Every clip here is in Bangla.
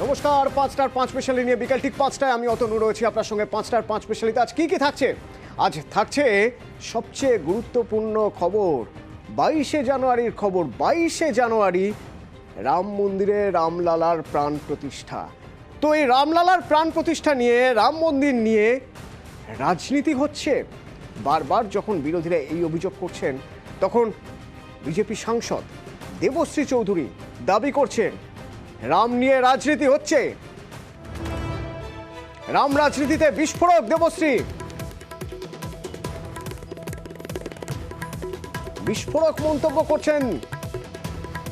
নমস্কার, 5টার 5 স্পেশালি নিয়ে বিকাল ঠিক 5টায় আমি অতনু রয়েছি আপনার সঙ্গে। 5টার 5 স্পেশালিতে আজ কি থাকছে? আজ থাকছে সবচেয়ে গুরুত্বপূর্ণ খবর, 22শে জানুয়ারির খবর। 22শে জানুয়ারি রাম মন্দিরে রামলালার প্রাণ প্রতিষ্ঠা। তো এই রামলালার প্রাণ প্রতিষ্ঠা নিয়ে, রাম মন্দির নিয়ে রাজনীতি হচ্ছে। বারবার যখন বিরোধীরা এই অভিযোগ করছেন, তখন বিজেপি সাংসদ দেবশ্রী চৌধুরী দাবি করছেন রাম নিয়ে রাজনীতি হচ্ছে, রাম রাজনীতিতে বিস্ফোরক। দেবশ্রী বিস্ফোরক মন্তব্য করছেন,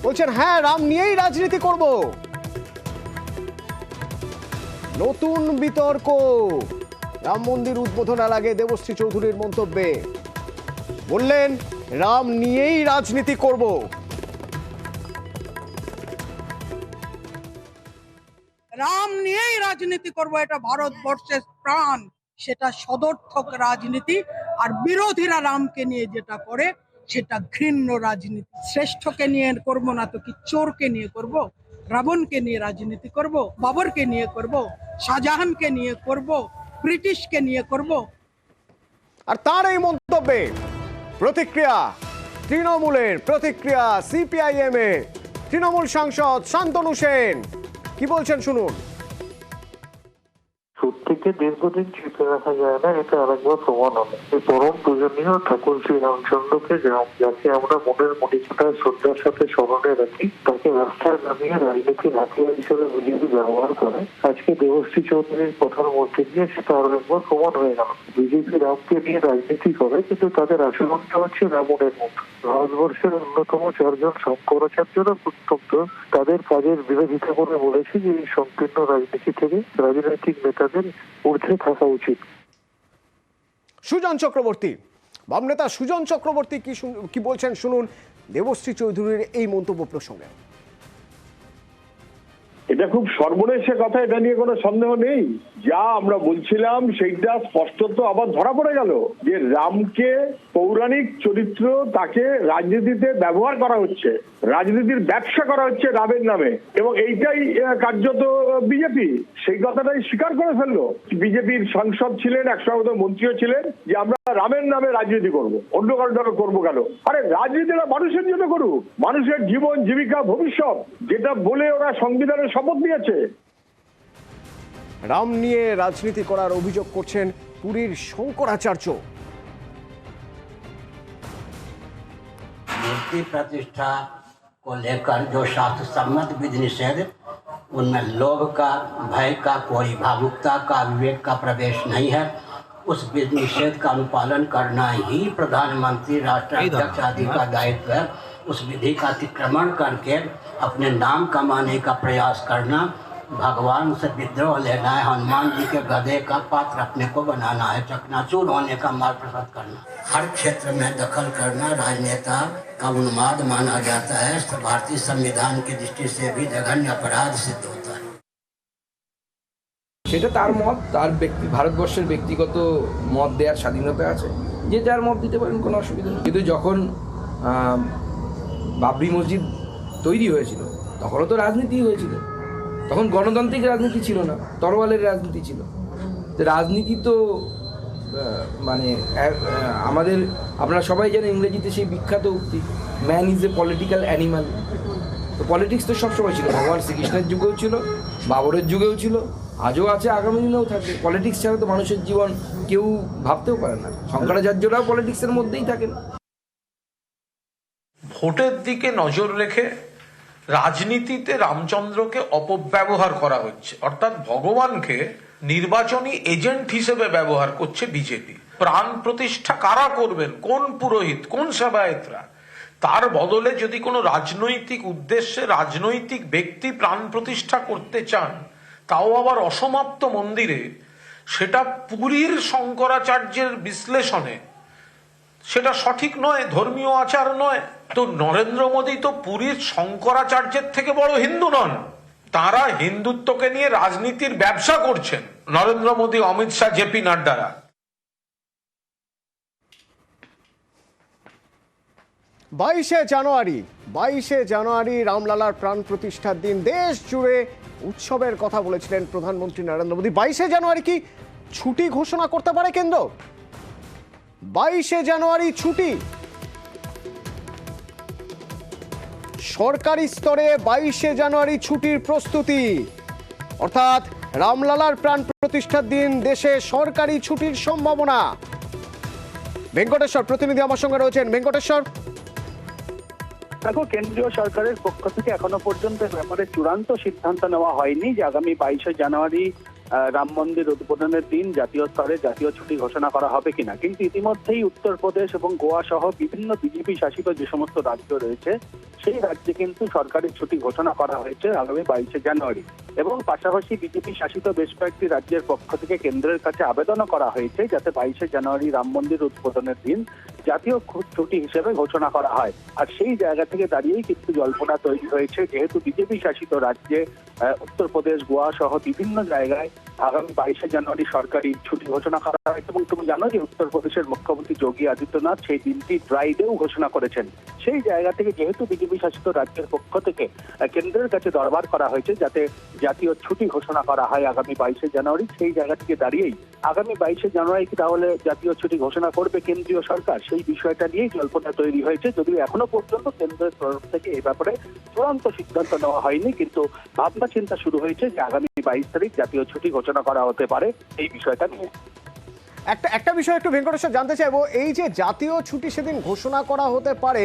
বলছেন হ্যাঁ রাম নিয়েই রাজনীতি করব। নতুন বিতর্ক রাম মন্দির উদ্বোধনের আগে দেবশ্রী চৌধুরীর মন্তব্যে বললেন রাম নিয়েই রাজনীতি করব। রাম নিয়েই রাজনীতি করব, এটা ভারতবর্ষের প্রাণ, সেটা সদর্থক রাজনীতি। আর বিরোধীরা রামকে নিয়ে যেটা করে সেটা ঘৃণ্য রাজনীতি। শ্রেষ্ঠকে নিয়ে করব না তো কি চোরকে নিয়ে করব? রাবণকে নিয়ে রাজনীতি করব, বাবরকে নিয়ে করব, শাহজাহানকে নিয়ে করব, ব্রিটিশকে নিয়ে করব? আর তার এই মন্তব্যে প্রতিক্রিয়া তৃণমূলের, প্রতিক্রিয়া সিপিআইএম এর তৃণমূল সাংসদ শান্তনু সেন কি বলছেন শুনুন। সত্যিকে দীর্ঘদিন চেপে রাখা যায় না, এটা আরেকবার প্রমাণ হলো। এই পরম পূজনীয় ঠাকুর শ্রী রামচন্দ্রকে, যাকে আমরা মনের মণিকোঠায় শ্রদ্ধার সাথে স্মরণে রাখি, তাকে রাস্তায় নামিয়ে রাজনীতির হাতিয়ার হিসেবে বিজেপি ব্যবহার করে। আজকে দেবশ্রী চৌধুরীর কথার মধ্যে দিয়ে সেটা আরো একবার প্রমাণ হয়ে গেল। বিজেপি রামকে নিয়ে রাজনীতি করে, কিন্তু তাদের আচরণটা হচ্ছে রাবণের মতো। ভারতবর্ষের অন্যতম 4 জন শঙ্করাচার্যরা প্রত্যন্ত তাদের কাজের বিরোধিতা করে বলেছে যে এই সংকীর্ণ রাজনীতি থেকে রাজনৈতিক নেতাদের ঊর্ধ্বে থাকা উচিত। সুজন চক্রবর্তী, বাম নেতা সুজন চক্রবর্তী কি বলছেন শুনুন দেবশ্রী চৌধুরীর এই মন্তব্য প্রসঙ্গে। এটা খুব সর্বনেশে কথা, এটা নিয়ে কোনো সন্দেহ নেই। যা আমরা বলছিলাম সেইটা স্পষ্টত আবার ধরা পড়ে গেল যে রামকে পৌরাণিক চরিত্র, তাকে রাজনীতিতে ব্যবহার করা হচ্ছে, রাজনীতির ব্যবসা করা হচ্ছে রামের নামে, এবং এইটাই কার্যত বিজেপি সেই কথাটাই স্বীকার করে ফেললো। বিজেপির সাংসদ ছিলেন, 100 মন্ত্রীও ছিলেন, যে আমরা রামের নামে রাজনীতি করব, অন্য কারোর নামে করবো কেন? আরে রাজনীতিটা মানুষের জন্য করুক, মানুষের জীবন জীবিকা ভবিষ্যৎ, যেটা বলে ওরা সংবিধানের শপথ নিয়েছে। রাম নিয়ে রাজনীতি করার অভিযোগ করছেন পুরীর শঙ্করাচার্য। मूर्ति प्रतिष्ठा को लेकर जो शास्त्र सम्मत विधि निषेध, उनमें लोभ का, भय का, कोई भावुकता का, विवेक का प्रवेश नहीं है। उस विधि निषेध का अनुपालन करना ही प्रधानमंत्री, राष्ट्राध्यक्ष आदि का दायित्व है। उस विधि का अतिक्रमण करके अपने नाम कमाने का प्रयास करना, भगवान से विद्रोह लेना है, हनुमान जी के गधे का पात्र अपने को बनाना है, चकनाचूर होने का मार्ग प्रशस्त करना, हर क्षेत्र में दखल करना राजनेता का उन्माद माना जाता है। भारतीय संविधान की दृष्टि से भी जघन्य अपराध सिद्ध होता है। সেটা তার মত, তার ভারতবর্ষের ব্যক্তিগত মত দেওয়ার স্বাধীনতা আছে, যে যার মত দিতে পারেন, কোনো অসুবিধা নেই। কিন্তু যখন বাবরি মসজিদ তৈরি হয়েছিল তখনও তো রাজনীতি হয়েছিল, তখন গণতান্ত্রিক রাজনীতি ছিল না, তরোয়ালের রাজনীতি ছিল। তো রাজনীতি তো মানে আমাদের, আপনারা সবাই জানেন ইংরেজিতে সেই বিখ্যাত উক্তি, man is a political animal. তো পলিটিক্স তো সবসময় ছিল, ভগবান শ্রীকৃষ্ণের যুগেও ছিল, বাবরের যুগেও ছিল, আজও আছে, আগামী দিনেও থাকবে। পলিটিক্স ছাড়া তো মানুষের জীবন কেউ ভাবতেও পারে না। শঙ্করাচার্যরাও পলিটিক্সের মধ্যেই থাকেন। ভোটের দিকে নজর রেখে রাজনীতিতে রামচন্দ্রকে অপব্যবহার করা হচ্ছে, অর্থাৎ ভগবানকে নির্বাচনী এজেন্ট হিসেবে ব্যবহার করছে বিজেপি। প্রাণ প্রতিষ্ঠা কারা করবেন, কোন পুরোহিত, কোন সেবায়েতরা? তার বদলে যদি কোনো রাজনৈতিক উদ্দেশ্যে রাজনৈতিক ব্যক্তি প্রাণ প্রতিষ্ঠা করতে চান, তাও আবার অসমাপ্ত মন্দিরে, সেটা পুরীর শঙ্করাচার্যের বিশ্লেষণে সেটা সঠিক নয়, ধর্মীয় আচার নয়। তো নরেন্দ্র মোদী তো পুরীর শঙ্করাচার্যের থেকে বড় হিন্দু নন, তারা হিন্দুত্বকে নিয়ে রাজনীতির ব্যবসা করছেন নরেন্দ্র মোদী, অমিত শাহ, জেপি নাড্ডারা। 22শে জানুয়ারি রামলালার প্রাণ প্রতিষ্ঠার দিন। দেশ জুড়ে উৎসবের কথা বলেছিলেন প্রধানমন্ত্রী নরেন্দ্র মোদী। 22শে জানুয়ারি কি ছুটি ঘোষণা করতে পারে কেন্দ্র? 22শে জানুয়ারি ছুটি সরকারি স্তরে, 22শে জানুয়ারি ছুটির প্রস্তুতি, অর্থাৎ রামলালার প্রাণ প্রতিষ্ঠার দিন দেশে সরকারি ছুটির সম্ভাবনা। ভেঙ্কটেশ্বর প্রতিনিধি আমার সঙ্গে রয়েছেন। ভেঙ্কটেশ্বর, দেখো, কেন্দ্রীয় সরকারের পক্ষ থেকে এখনো পর্যন্ত ব্যাপারে চূড়ান্ত সিদ্ধান্ত নেওয়া হয়নি যে আগামী 22শে জানুয়ারি রাম মন্দির উদ্বোধনের দিন জাতীয় স্তরে জাতীয় ছুটি ঘোষণা করা হবে কিনা। কিন্তু ইতিমধ্যেই উত্তরপ্রদেশ এবং গোয়া সহ বিভিন্ন বিজেপি শাসিত যে সমস্ত রাজ্য রয়েছে সেই রাজ্যে কিন্তু সরকারি ছুটি ঘোষণা করা হয়েছে আগামী 22শে জানুয়ারি। এবং পাশাপাশি বিজেপি শাসিত বেশ কয়েকটি রাজ্যের পক্ষ থেকে কেন্দ্রের কাছে আবেদনও করা হয়েছে যাতে 22শে জানুয়ারি রাম মন্দির উদ্বোধনের দিন জাতীয় ছুটি হিসেবে ঘোষণা করা হয়। আর সেই জায়গা থেকে দাঁড়িয়েই কিন্তু জল্পনা তৈরি হয়েছে, যেহেতু বিজেপি শাসিত রাজ্যে উত্তরপ্রদেশ, গোয়া সহ বিভিন্ন জায়গায় আগামী 22শে জানুয়ারি সরকারি ছুটি ঘোষণা করা হয়েছে। এবং তুমি জানো যে উত্তরপ্রদেশের মুখ্যমন্ত্রী যোগী আদিত্যনাথ সেই দিনটি ড্রাই ডেও ঘোষণা করেছেন। সেই জায়গা থেকে যেহেতু বিজেপি শাসিত রাজ্যের পক্ষ থেকে কেন্দ্রের কাছে দরবার করা হয়েছে যাতে জাতীয় ছুটি ঘোষণা করা হয় আগামী 22শে জানুয়ারি, সেই জায়গা থেকে দাঁড়িয়েই আগামী 22শে জানুয়ারি কি তাহলে জাতীয় ছুটি ঘোষণা করবে কেন্দ্রীয় সরকার, সেই বিষয়টা নিয়েই জল্পনা তৈরি হয়েছে। যদিও এখনো পর্যন্ত কেন্দ্রের তরফ থেকে এই ব্যাপারে চূড়ান্ত সিদ্ধান্ত নেওয়া হয়নি, কিন্তু ভাবনা চিন্তা শুরু হয়েছে যে আগামী 22 তারিখ জাতীয় ছুটি ঘোষণা করা হতে পারে এই বিষয়টা নিয়ে। একটা বিষয় একটু ভেঙ্কটেশ্বর জানতে চাইবো, এই যে জাতীয় ছুটি সেদিন ঘোষণা করা হতে পারে,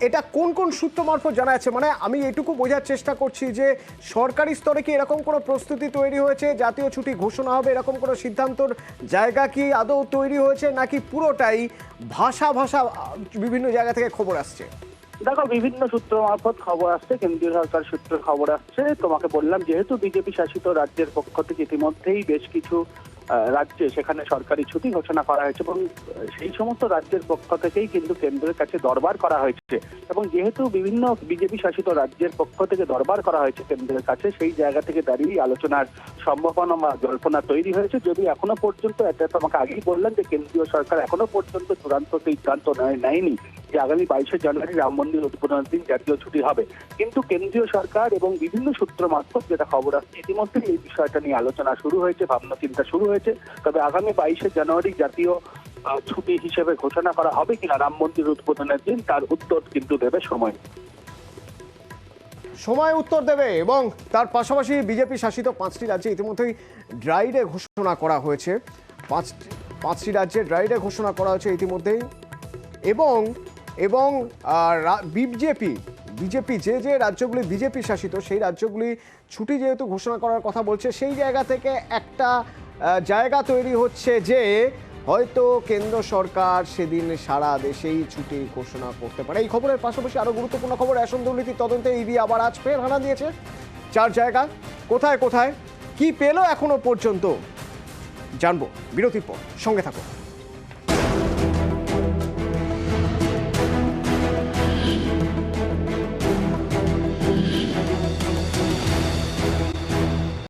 এটা কোন কোন সূত্র মারফত জানা যাচ্ছে? মানে আমি এটুকু বোঝার চেষ্টা করছি যে সরকারি স্তরে কি এরকম কোনো প্রস্তুতি তৈরি হয়েছে, জাতীয় ছুটি ঘোষণা হবে এরকম কোনো সিদ্ধান্তর জায়গা কি আদৌ তৈরি হয়েছে, নাকি পুরোটাই ভাষা বিভিন্ন জায়গা থেকে খবর আসছে? দেখো, বিভিন্ন সূত্র মারফত খবর আসছে, কেন্দ্রীয় সরকার সূত্রে খবর আসছে। তোমাকে বললাম যেহেতু বিজেপি শাসিত রাজ্যের পক্ষ থেকে ইতিমধ্যেই বেশ কিছু রাজ্যে সেখানে সরকারি ছুটি ঘোষণা করা হয়েছে এবং সেই সমস্ত রাজ্যের পক্ষ থেকেই কিন্তু কেন্দ্রের কাছে দরবার করা হয়েছে। এবং যেহেতু বিভিন্ন বিজেপি শাসিত রাজ্যের পক্ষ থেকে দরবার করা হয়েছে কেন্দ্রের কাছে, সেই জায়গা থেকে দাঁড়িয়ে আলোচনার সম্ভাবনা বা জল্পনা তৈরি হয়েছে। যদি এখনো পর্যন্ত, এটা তোমাকে আগেই বললাম যে কেন্দ্রীয় সরকার এখনো পর্যন্ত চূড়ান্ত সিদ্ধান্ত নেয়নি যে আগামী 22শে জানুয়ারি রাম মন্দির উদ্বোধনের দিন জাতীয় ছুটি হবে, কিন্তু কেন্দ্রীয় সরকার এবং বিভিন্ন সূত্র মারফত যেটা খবর আসছে ইতিমধ্যে এই বিষয়টা নিয়ে আলোচনা শুরু হয়েছে, ভাবনা চিন্তা শুরু হয়েছে। তবে আগামী 22শে জানুয়ারি জাতীয় ছুটি হিসেবে ঘোষণা করা হবে কিনা রাম মন্দির উদ্বোধনের দিন, তার উত্তর কিন্তু দেবে সময় উত্তর দেবে। এবং তার পাশাপাশি বিজেপি শাসিত 5টি রাজ্যে ইতিমধ্যেই ড্রাই ডে ঘোষণা করা হয়েছে, 5টি রাজ্যে ড্রাই ডে ঘোষণা করা হয়েছে ইতিমধ্যেই। এবং বিজেপি যে রাজ্যগুলি বিজেপি শাসিত সেই রাজ্যগুলি ছুটি যেহেতু ঘোষণা করার কথা বলছে, সেই জায়গা থেকে একটা জায়গা তৈরি হচ্ছে যে হয়তো কেন্দ্র সরকার সেদিন সারা দেশেই ছুটি ঘোষণা করতে পারে। এই খবরের পাশাপাশি আরো গুরুত্বপূর্ণ খবর, রেশন দুর্নীতির তদন্তে ইডি আবার আজ ফের হানা দিয়েছে 4 জায়গা। কোথায় কি পেল এখনো পর্যন্ত জানবো বিরতির পর, সঙ্গে থাকো।